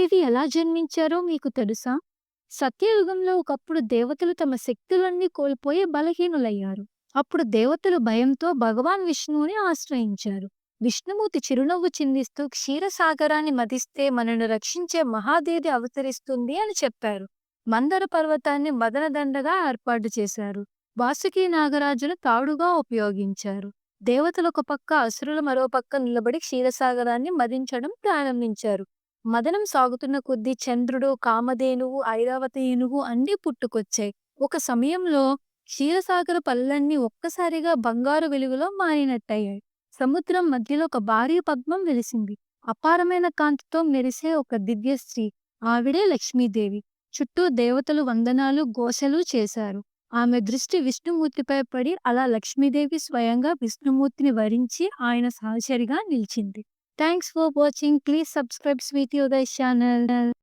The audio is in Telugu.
ఇది ఎలా జన్మించారో మీకు తెలుసా? సత్యయుగంలో ఒకప్పుడు దేవతలు తమ శక్తులన్నీ కోల్పోయి బలహీనులయ్యారు. అప్పుడు దేవతలు భయంతో భగవాన్ విష్ణువుని ఆశ్రయించారు. విష్ణుమూర్తి చిరునవ్వు చిందిస్తూ క్షీరసాగరాన్ని మదిస్తే మనను రక్షించే మహాదేవి అవతరిస్తుంది అని చెప్పారు. మందర పర్వతాన్ని మదనదండగా ఏర్పాటు చేశారు. వాసుకి నాగరాజును తాడుగా ఉపయోగించారు. దేవతలు ఒక పక్క, అసురులు మరో పక్క నిలబడి క్షీరసాగరాన్ని మదించడం ప్రారంభించారు. మదనం సాగుతున్న కొద్దీ చంద్రుడు, కామధేనువు, ఐరావతి ఏనుగు అన్నీ పుట్టుకొచ్చాయి. ఒక సమయంలో క్షీరసాగర పళ్ళన్నీ ఒక్కసారిగా బంగారు వెలుగులో మారినట్టయ్యాయి. సముద్రం మధ్యలో ఒక భారీ పద్మం వెలిసింది. అపారమైన కాంతితో మెరిసే ఒక దివ్య స్త్రీ. ఆవిడే లక్ష్మీదేవి. చుట్టూ దేవతలు వందనాలు, ఘోషలు చేశారు. ఆమె దృష్టి విష్ణుమూర్తిపై పడి అలా లక్ష్మీదేవి స్వయంగా విష్ణుమూర్తిని వరించి ఆయన సహచరిగా నిలిచింది. Thanks for watching. Please subscribe Sweetie Uday channel.